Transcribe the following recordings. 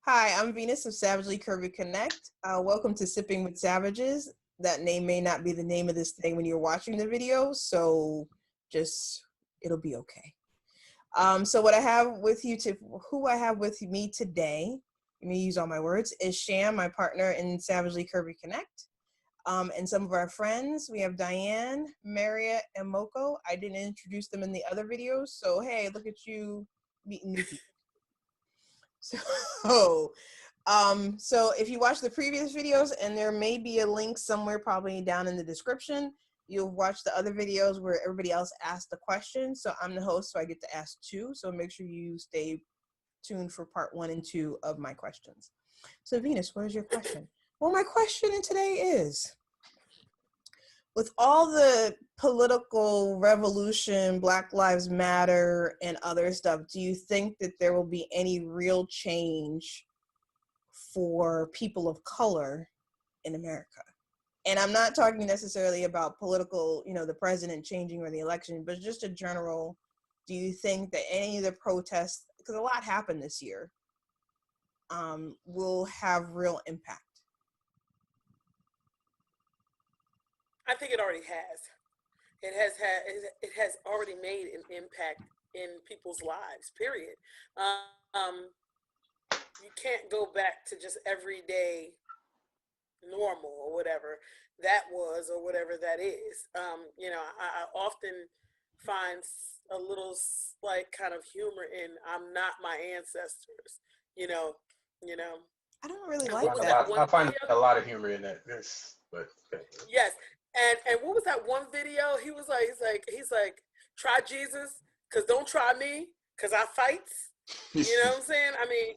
Hi, I'm Venus of Savagely Curvy Connect. Welcome to Sipping with Savages. That name may not be the name of this thing when you're watching the video, so it'll be okay. So what I have with you, who I have with me today, let me use all my words, is Shan, my partner in Savagely Curvy Connect. And some of our friends, we have Diane, Maria, and Moko. I didn't introduce them in the other videos, so hey, look at you meeting new people. So if you watch the previous videos, and there may be a link somewhere probably down in the description, you'll watch the other videos where everybody else asked the question. So I'm the host, so I get to ask two. So make sure you stay tuned for part 1 and 2 of my questions. So Venus, what is your question? Well, my question today is, with all the political revolution, Black Lives Matter, and other stuff, do you think that there will be any real change for people of color in America? And I'm not talking necessarily about political, the president changing or the election, but just a general, do you think that any of the protests, because a lot happened this year, will have real impact? I think it already has. It has already made an impact in people's lives, period. You can't go back to just everyday normal or whatever that was or whatever that is. I often find a little slight kind of humor in I'm not my ancestors, you know. I don't really like that. I find a lot of humor in that. Yes. And what was that one video? He's like, try Jesus, cause don't try me, cause I fights. You know what I'm saying? I mean,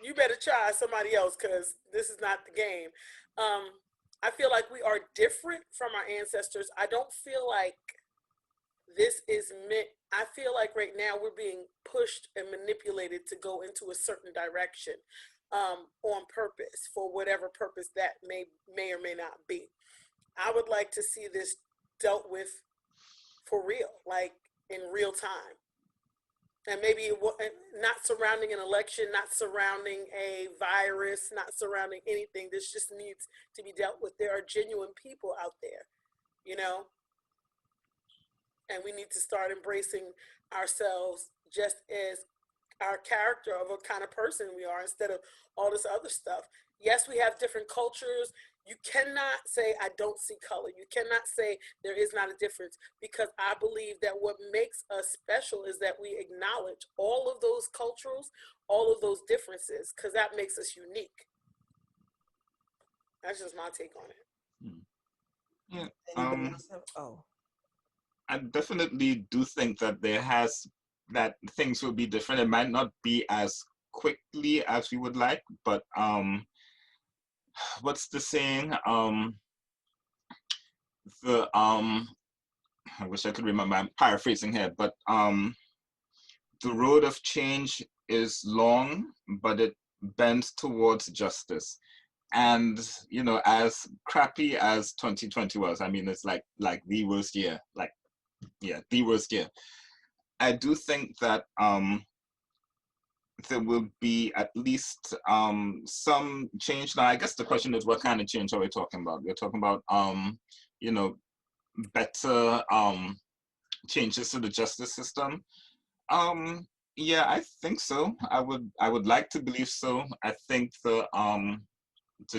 you better try somebody else, cause this is not the game. I feel like we are different from our ancestors. I don't feel like this is meant. I feel like right now we're being pushed and manipulated to go into a certain direction. On purpose, for whatever purpose that may or may not be. I would like to see this dealt with for real, like in real time. And maybe not surrounding an election, not surrounding a virus, not surrounding anything. This just needs to be dealt with. There are genuine people out there, and we need to start embracing ourselves just as our character of what kind of person we are, instead of all this other stuff. Yes, we have different cultures. You cannot say I don't see color. You cannot say there is not a difference, because I believe that what makes us special is that we acknowledge all of those cultures, all of those differences, because that makes us unique. That's just my take on it. Yeah. I definitely do think that that things will be different. It might not be as quickly as we would like, but what's the saying? I wish I could remember. I'm paraphrasing here, but the road of change is long, but it bends towards justice. And as crappy as 2020 was, I mean, it's like the worst year, the worst year. I do think that there will be at least some change. Now, I guess the question is, what kind of change are we talking about? We're talking about, better changes to the justice system. Yeah, I think so. I would like to believe so. I think the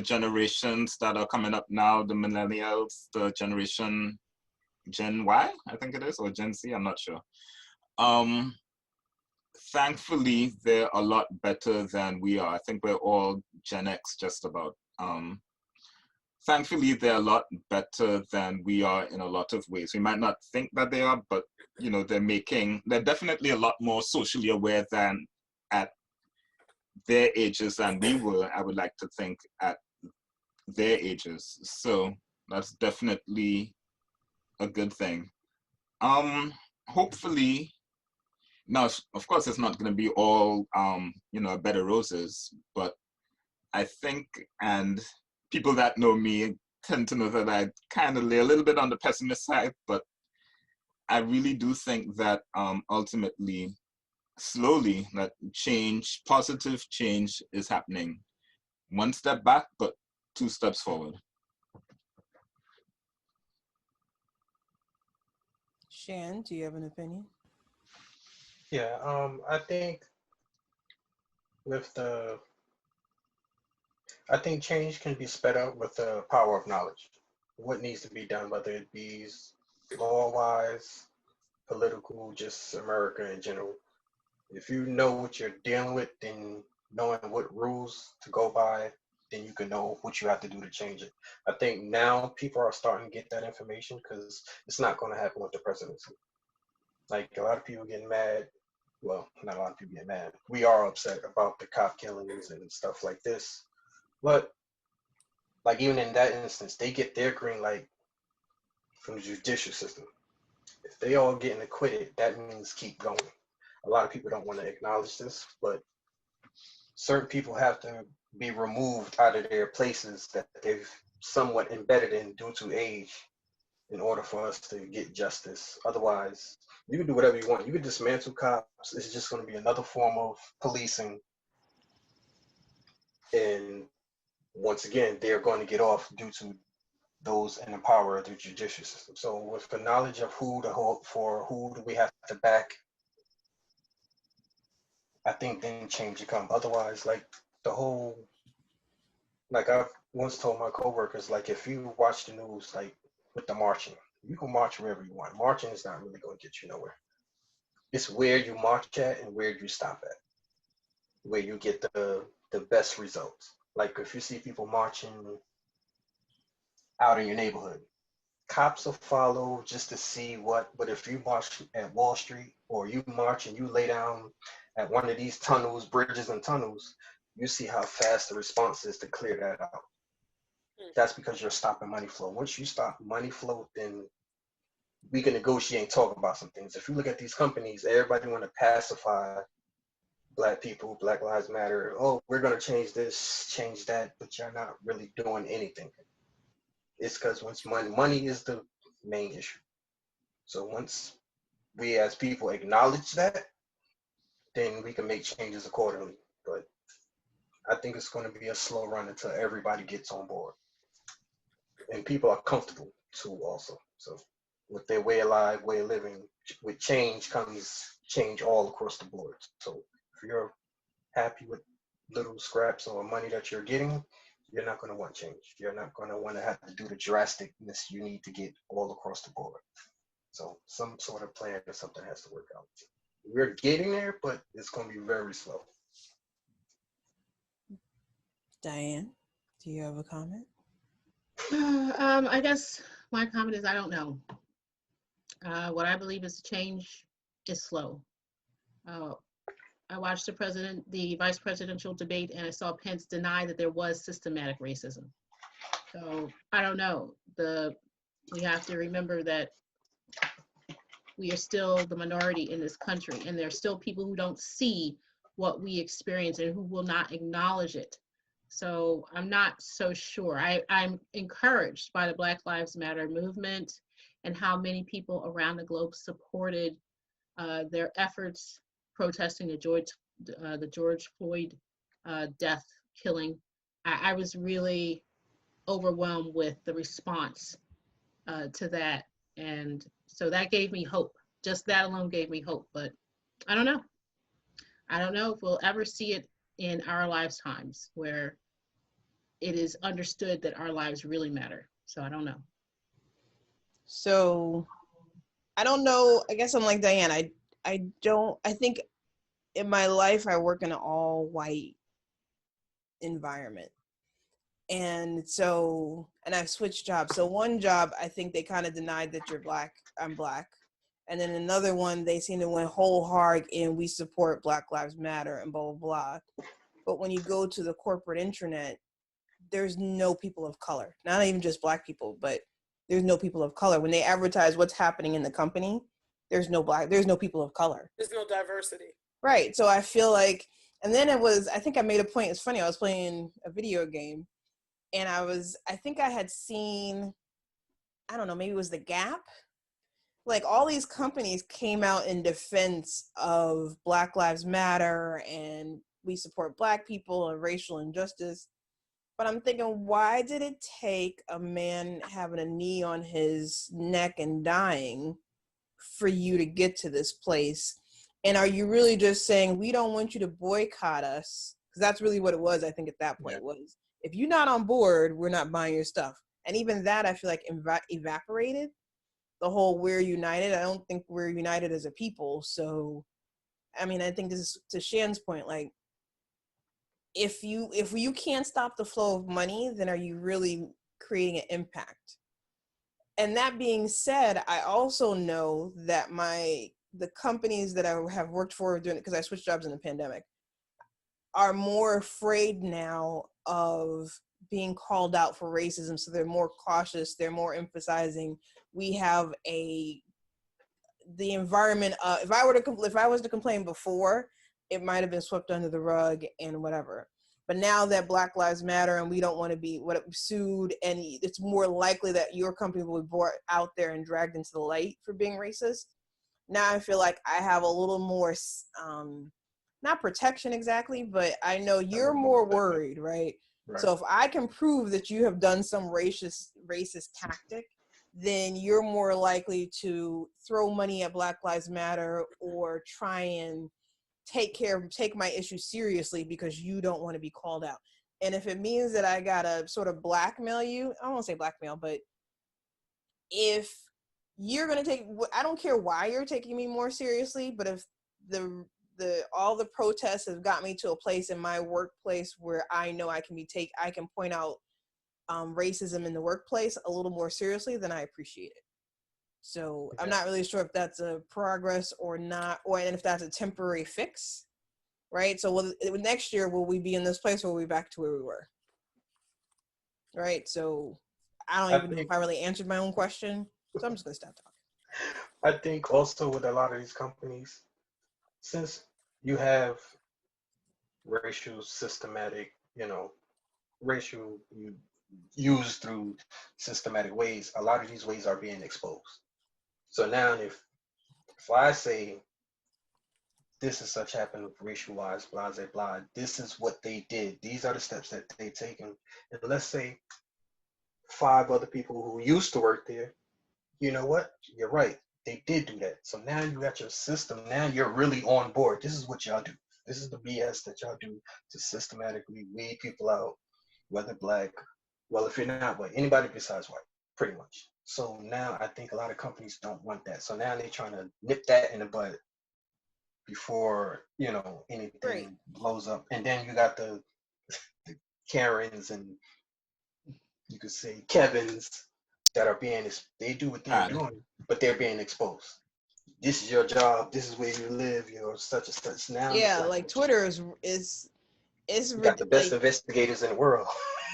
generations that are coming up now, the millennials, the generation Gen Y, I think it is, or Gen Z, I'm not sure. Thankfully, they're a lot better than we are. I think we're all Gen X just about. Thankfully, they're a lot better than we are in a lot of ways. We might not think that they are, but they're definitely a lot more socially aware than at their ages than we were, I would like to think, at their ages. So that's definitely a good thing. Hopefully, now, of course, it's not going to be all, a bed of roses, but I think, and people that know me tend to know that I kind of lay a little bit on the pessimist side, but I really do think that ultimately slowly that change, positive change is happening. One step back, but 2 steps forward. Shan, do you have an opinion? Yeah, I think with the, I think change can be sped up with the power of knowledge. What needs to be done, whether it be law-wise, political, just America in general. If you know what you're dealing with, then knowing what rules to go by, then you can know what you have to do to change it. I think now people are starting to get that information because it's not going to happen with the presidency. Like a lot of people getting mad. Well, not a lot of people get mad. We are upset about the cop killings and stuff like this. But like even in that instance, they get their green light from the judicial system. If they all getting acquitted, that means keep going. A lot of people don't want to acknowledge this, but certain people have to be removed out of their places that they've somewhat embedded in due to age in order for us to get justice. Otherwise, you can do whatever you want. You can dismantle cops. It's just going to be another form of policing. And once again, they're going to get off due to those in the power of the judicial system. So with the knowledge of who to hope for, who do we have to back, I think then change will come. Otherwise, like the whole, like I've once told my coworkers, like if you watch the news, like with the marching, you can march wherever you want. Marching is not really going to get you nowhere. It's where you march at and where you stop at, where you get the best results. Like if you see people marching out in your neighborhood, cops will follow just to see what, but if you march at Wall Street or you march and you lay down at one of these tunnels, bridges and tunnels, you see how fast the response is to clear that out. That's because you're stopping money flow. Once you stop money flow, then we can negotiate and talk about some things. If you look at these companies, everybody want to pacify Black people, Black Lives Matter. Oh, we're going to change this, change that, but you're not really doing anything. It's because once money is the main issue. So once we as people acknowledge that, then we can make changes accordingly. But I think it's going to be a slow run until everybody gets on board. And people are comfortable too also. So with their way of life, way of living, with change comes change all across the board. So if you're happy with little scraps or money that you're getting, you're not going to want change. You're not going to want to have to do the drasticness you need to get all across the board. So some sort of plan or something has to work out. We're getting there, but it's going to be very slow. Diane, do you have a comment? I guess my comment is I don't know. What I believe is change is slow. I watched the vice presidential debate, and I saw Pence deny that there was systematic racism. So I don't know. We have to remember that we are still the minority in this country, and there are still people who don't see what we experience and who will not acknowledge it. So I'm not so sure. I'm encouraged by the Black Lives Matter movement and how many people around the globe supported their efforts protesting the George Floyd death killing. I was really overwhelmed with the response to that. And so that gave me hope. Just that alone gave me hope, but I don't know. I don't know if we'll ever see it in our lifetimes where it is understood that our lives really matter. So I don't know. So I don't know. I guess I'm like Diane. I think in my life I work in an all white environment. And so, and I've switched jobs. So one job, I think they kind of denied that you're Black, I'm Black. And then another one, they seem to went whole hog and we support Black Lives Matter and blah, blah, blah. But when you go to the corporate intranet, there's no people of color. Not even just Black people, but there's no people of color. When they advertise what's happening in the company, there's no people of color. There's no diversity. Right. So I feel like, and then I think I made a point. It's funny. I was playing a video game and I think I had seen, I don't know, maybe it was The Gap. like all these companies came out in defense of Black Lives Matter and we support Black people and racial injustice. But I'm thinking, why did it take a man having a knee on his neck and dying for you to get to this place? And are you really just saying, we don't want you to boycott us? Because that's really what it was, I think, at that point, was, if you're not on board, we're not buying your stuff. And even that, I feel like, evaporated. The whole we're united. I don't think we're united as a people. So, I mean, I think this is to Shan's point, like, if you can't stop the flow of money, then are you really creating an impact? And that being said, I also know that the companies that I have worked for during, because I switched jobs in the pandemic, are more afraid now of being called out for racism. So they're more cautious. They're more emphasizing, we have the environment. If I was to complain before, it might have been swept under the rug and whatever. But now that Black Lives Matter and we don't want to be sued, and it's more likely that your company will be brought out there and dragged into the light for being racist. Now I feel like I have a little more, not protection exactly, but I know you're more worried, right? So if I can prove that you have done some racist tactic, then you're more likely to throw money at Black Lives Matter or try and take my issue seriously because you don't want to be called out. And if it means that I gotta sort of blackmail you, I won't say blackmail, but if you're gonna I don't care why you're taking me more seriously, but if all the protests have got me to a place in my workplace where I know I can point out racism in the workplace a little more seriously, then I appreciate it. So I'm not really sure if that's a progress or not, and if that's a temporary fix, right? So next year, will we be in this place or will we be back to where we were? Right? So I don't even know if I really answered my own question. So I'm just gonna stop talking. I think also with a lot of these companies, since you have racial systematic, racial used through systematic ways, a lot of these ways are being exposed. So now if I say this is such happened with racial wise, blah, blah, blah, this is what they did. These are the steps that they taken. And let's say 5 other people who used to work there, you know what? You're right. They did do that. So now you got your system. Now you're really on board. This is what y'all do. This is the BS that y'all do to systematically weed people out, whether Black, well, if you're not white, anybody besides white, pretty much. So now I think a lot of companies don't want that. So now they're trying to nip that in the bud before, anything blows up. And then you got the Karens and you could say Kevins that are they do what they're doing, but they're being exposed. This is your job. This is where you live. Such and such. Now, like Twitter is got the best investigators in the world.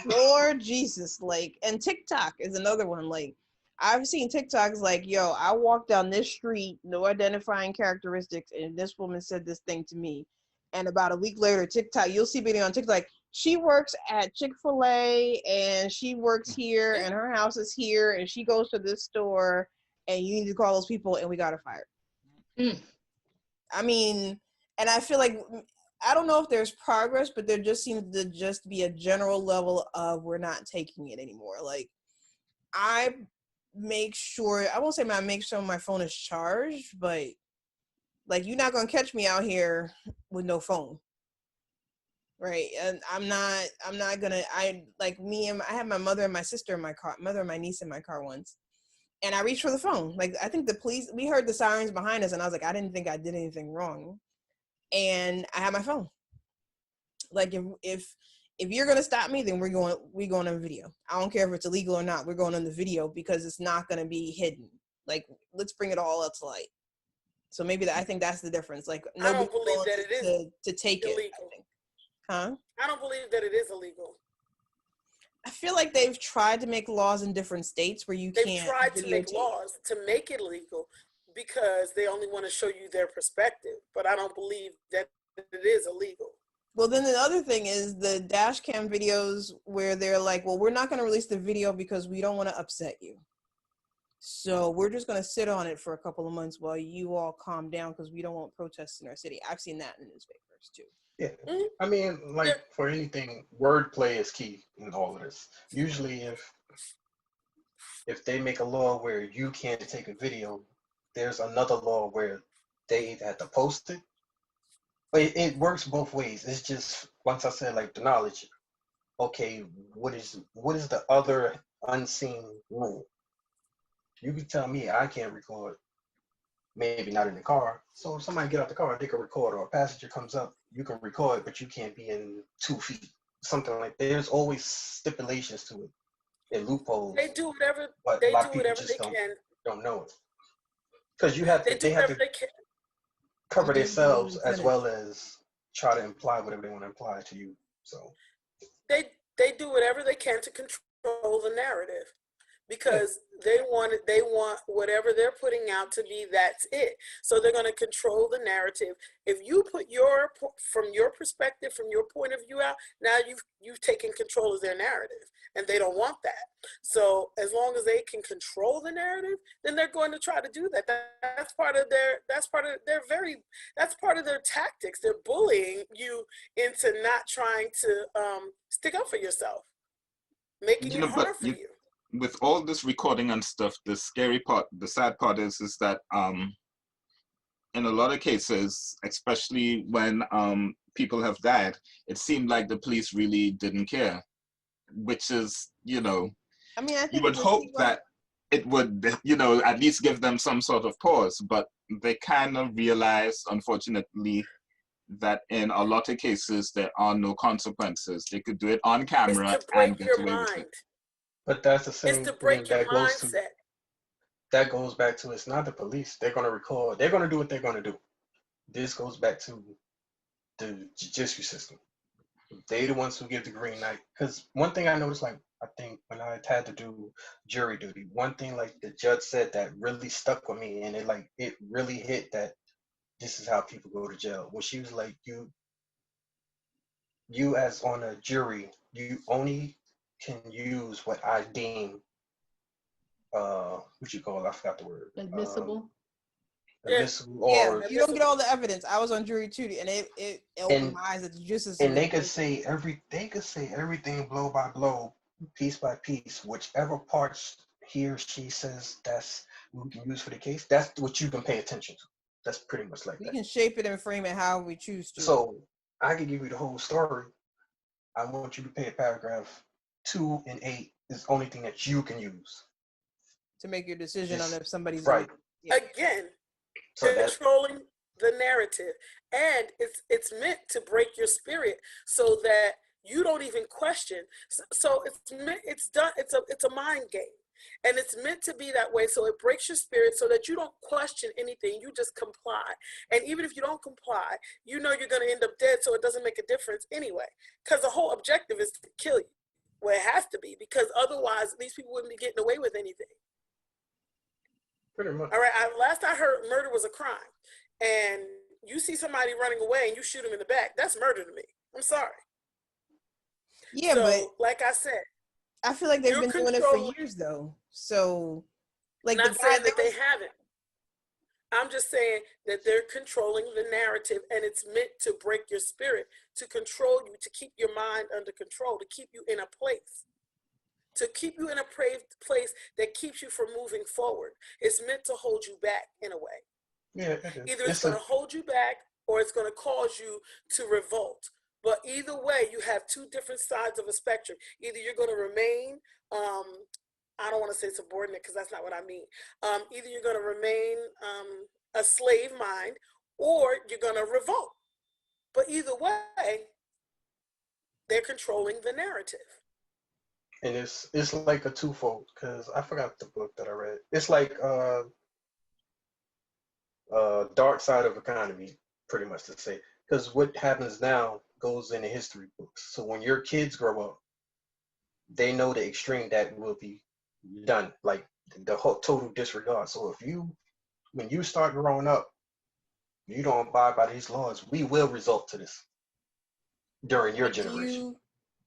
Lord Jesus, and TikTok is another one. Like, I've seen TikToks like, yo, I walked down this street, no identifying characteristics, and this woman said this thing to me. And about a week later, TikTok, you'll see video on TikTok, like, she works at Chick-fil-A, and she works here, and her house is here, and she goes to this store, and you need to call those people, and we got her fired. I mean, and I feel like, I don't know if there's progress, but there just seems to just be a general level of we're not taking it anymore. Like, I make sure, I won't say I make sure my phone is charged, but like, you're not gonna catch me out here with no phone, right? And I'm not gonna, I have my mother and my sister in my car, mother and my niece in my car once, and I reached for the phone. Like, I think the police, we heard the sirens behind us, and I was like, I didn't think I did anything wrong, and I had my phone. Like, if you're gonna stop me, then we're going on video. I don't care if it's illegal or not. We're going on the video because it's not gonna be hidden. Like, let's bring it all up to light. So maybe I think that's the difference. Like, I don't believe that it is to take illegal. It. I think. Huh? I don't believe that it is illegal. I feel like they've tried to make laws in different states where you can't. They've tried to make laws to make it legal because they only want to show you their perspective. But I don't believe that it is illegal. Well, then the other thing is the dash cam videos where they're like, well, we're not going to release the video because we don't want to upset you. So we're just going to sit on it for a couple of months while you all calm down because we don't want protests in our city. I've seen that in the newspapers too. Yeah, I mean, like for anything, wordplay is key in all of this. Usually, if they make a law where you can't take a video, there's another law where they either have to post it. But it works both ways. It's just once I said like the knowledge. Okay, what is the other unseen rule? You can tell me I can't record, maybe not in the car. So if somebody get out the car, they can record, or a passenger comes up, you can record, but you can't be in 2 feet. Something like that. There's always stipulations to it and loopholes. They do whatever but they a lot do of people whatever just they can. don't know it. Because you have to They have to cover themselves as well as try to imply whatever they want to imply to you. So they do whatever they can to control the narrative because they want whatever they're putting out to be that's it. So they're going to control the narrative. If you put from your perspective, from your point of view out, now you've taken control of their narrative, and they don't want that. So as long as they can control the narrative, then they're going to try to do that. That's part of their tactics. They're bullying you into not trying to stick up for yourself, making it hard for you. With all this recording and stuff, the scary part, the sad part is that in a lot of cases, especially when people have died, it seemed like the police really didn't care, which is, I mean, I think you would hope that it would, at least give them some sort of pause, but they kind of realize, unfortunately, that in a lot of cases, there are no consequences. They could do it on camera and get away with it. But that's the same thing that goes back to it's not the police. They're going to record. They're going to do what they're going to do. This goes back to the judiciary system. They're the ones who give the green light. Because one thing I noticed, like, I think when I had to do jury duty, one thing like the judge said that really stuck with me, and it really hit that this is how people go to jail. When she was like, you as on a jury, you only can use what I deem what you call it? I forgot the word. Admissible. Admissible, or you don't get all the evidence. I was on jury too, and it opened my eyes at the justice system. And they could say everything blow by blow, piece by piece, whichever parts he or she says that's we can use for the case. That's what you can pay attention to. That's pretty much like we can shape it and frame it how we choose to. So I can give you the whole story. I want you to pay a paragraph 2 and 8 is the only thing that you can use to make your decision on if somebody's right. Again, controlling the narrative, and it's meant to break your spirit so that you don't even question. So it's a mind game, and it's meant to be that way. So it breaks your spirit so that you don't question anything. You just comply, and even if you don't comply, you know you're going to end up dead. So it doesn't make a difference anyway, because the whole objective is to kill you. Well, it has to be, because otherwise these people wouldn't be getting away with anything. Pretty much. All right. Last I heard, murder was a crime, and you see somebody running away and you shoot them in the back. That's murder to me. I'm sorry. Yeah, so, but like I said, I feel like they've been doing it for years, though. So, like, I'm not saying that they haven't. I'm just saying that they're controlling the narrative, and it's meant to break your spirit, to control you, to keep your mind under control, to keep you in a place. To keep you in a place that keeps you from moving forward. It's meant to hold you back in a way. Yeah, either it's going to hold you back or it's going to cause you to revolt. But either way, you have two different sides of a spectrum. Either you're going to remain, I don't want to say subordinate because that's not what I mean. Either you're going to remain a slave mind or you're going to revolt. But either way, they're controlling the narrative. And it's like a twofold, because I forgot the book that I read. It's like dark side of economy, pretty much to say. Because what happens now goes in the history books. So when your kids grow up, they know the extreme that will be done, like the whole total disregard. So when you start growing up, you don't abide by these laws, we will result to this during your generation.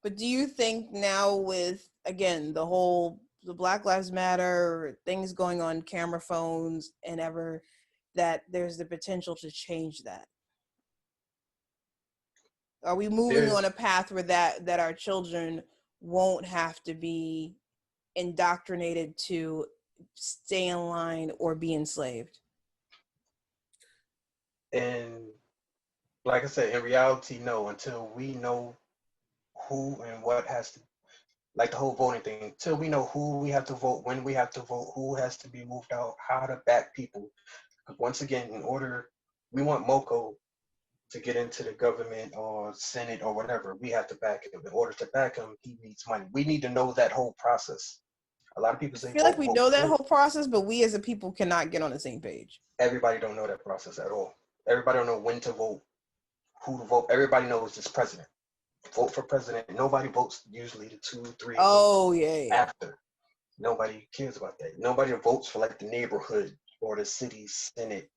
But do you think now with, again, the whole the Black Lives Matter, things going on camera phones and ever, that there's the potential to change that? Are we moving on a path where that our children won't have to be indoctrinated to stay in line or be enslaved? And like I said, in reality, no, until we know who and what has to, like the whole voting thing, until we know who we have to vote, when we have to vote, who has to be moved out, how to back people. Once again, we want Moko to get into the government or Senate or whatever, we have to back him. In order to back him, he needs money. We need to know that whole process. A lot of people say, I feel like we know that whole process, but we as a people cannot get on the same page. Everybody don't know that process at all. Everybody don't know when to vote, who to vote. Everybody knows this president. Vote for president. Nobody votes usually the 2, 3 after. Nobody cares about that. Nobody votes for like the neighborhood or the city senate.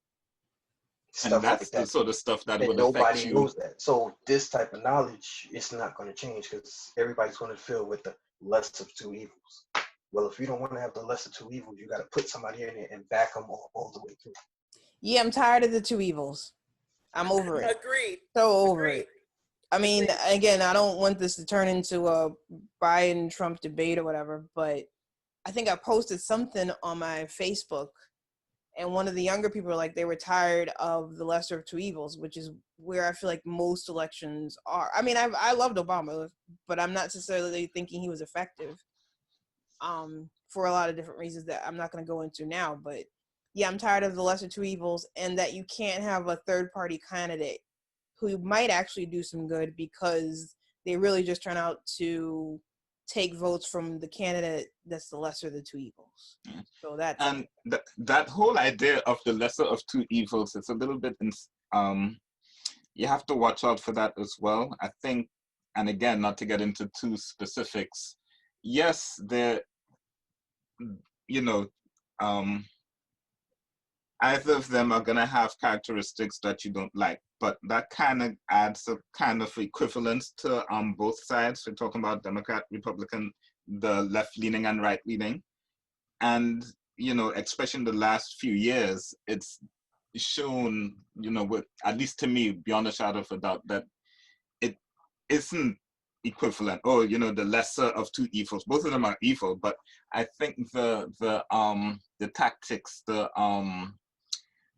And that's the sort of stuff that would affect you. Nobody knows that. So this type of knowledge is not going to change because everybody's going to feel with the less of two evils. Well, if you don't want to have the less of two evils, you got to put somebody in it and back them all the way through. Yeah, I'm tired of the two evils. I'm over it. Agreed. So over it. I mean, again, I don't want this to turn into a Biden-Trump debate or whatever, but I think I posted something on my Facebook, and one of the younger people were like, they were tired of the lesser of two evils, which is where I feel like most elections are. I mean, I loved Obama, but I'm not necessarily thinking he was effective for a lot of different reasons that I'm not going to go into now. But yeah, I'm tired of the lesser two evils, and that you can't have a third-party candidate who might actually do some good because they really just turn out to take votes from the candidate that's the lesser of the two evils. So that's and that whole idea of the lesser of two evils, it's a little bit you have to watch out for that as well. I think, and again, not to get into too specifics, yes, there, either of them are going to have characteristics that you don't like, but that kind of adds a kind of equivalence to both sides. We're talking about Democrat, Republican, the left-leaning and right-leaning. And, especially in the last few years, it's shown, with, at least to me, beyond a shadow of a doubt, that it isn't equivalent. Oh, the lesser of two evils. Both of them are evil, but I think the tactics,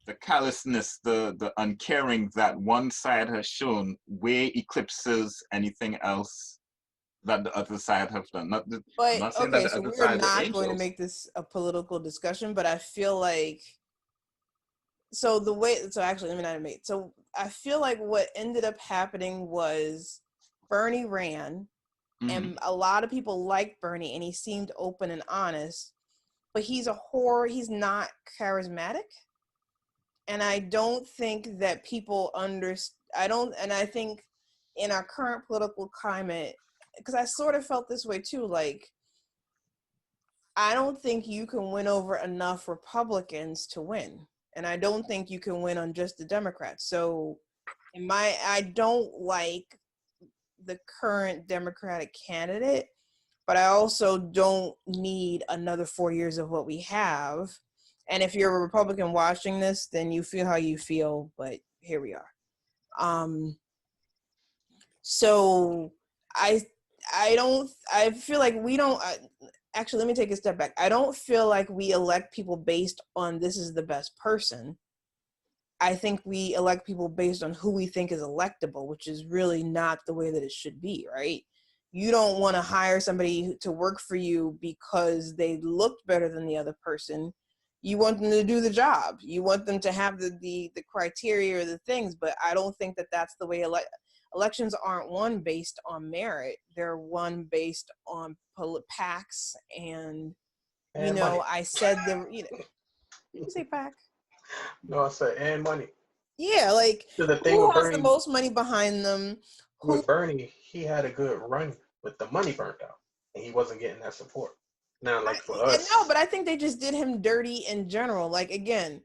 the callousness, the uncaring that one side has shown way eclipses anything else that the other side have done. So we're not going to make this a political discussion, but I feel like, so I feel like what ended up happening was Bernie ran, and a lot of people liked Bernie, and he seemed open and honest, but he's a whore. He's not charismatic. And I don't think that people and I think in our current political climate, because I sort of felt this way too, like, I don't think you can win over enough Republicans to win. And I don't think you can win on just the Democrats. So I don't like the current Democratic candidate, but I also don't need another 4 years of what we have. And if you're a Republican watching this, then you feel how you feel, but here we are. So I feel like we don't, actually, let me take a step back. I don't feel like we elect people based on this is the best person. I think we elect people based on who we think is electable, which is really not the way that it should be, right? You don't want to hire somebody to work for you because they looked better than the other person. You want them to do the job. You want them to have the criteria or the things, but I don't think that that's the way elections aren't won based on merit. They're won based on PACs and money. I said did you say PAC? No, I said and money. Yeah, like so the thing who with has Bernie, the most money behind them? With Bernie, he had a good run with the money burnt out, and he wasn't getting that support. Now, like for us, no, but I think they just did him dirty in general. Like, again,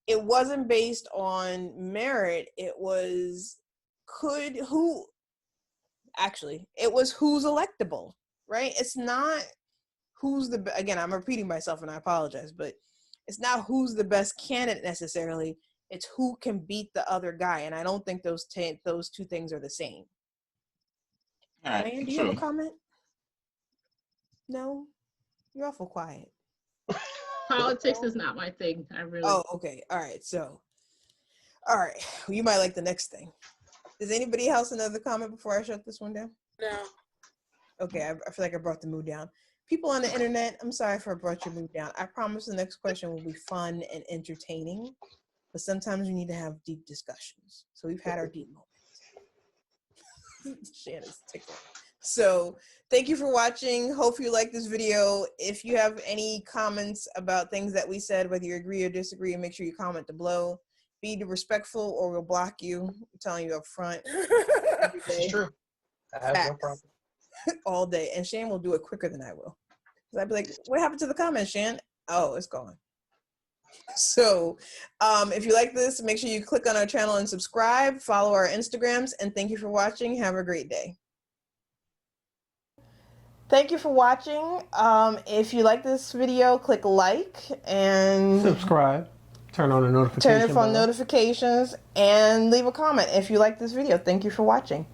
it wasn't based on merit. It was it was who's electable, right? It's not again, I'm repeating myself and I apologize, but it's not who's the best candidate necessarily. It's who can beat the other guy. And I don't think those two things are the same. Diane, do you have a comment? No? You're awful quiet. Politics is not my thing. Oh, okay. All right. So, all right. Well, you might like the next thing. Does anybody else another comment before I shut this one down? No. Okay. I feel like I brought the mood down. People on the internet, I'm sorry if I brought your mood down. I promise the next question will be fun and entertaining, but sometimes we need to have deep discussions. So we've had our deep moments. Shan is tickled. So thank you for watching. Hope you like this video. If you have any comments about things that we said, whether you agree or disagree, make sure you comment below. Be respectful or we'll block you. I'm telling you up front. It's true. I have no problem. All day. And Shan will do it quicker than I will. I'd be like, what happened to the comments, Shan? Oh, it's gone. So if you like this, make sure you click on our channel and subscribe. Follow our Instagrams. And thank you for watching. Have a great day. Thank you for watching. If you like this video, click like and subscribe. Turn on the notifications. Turn on notifications and leave a comment if you like this video. Thank you for watching.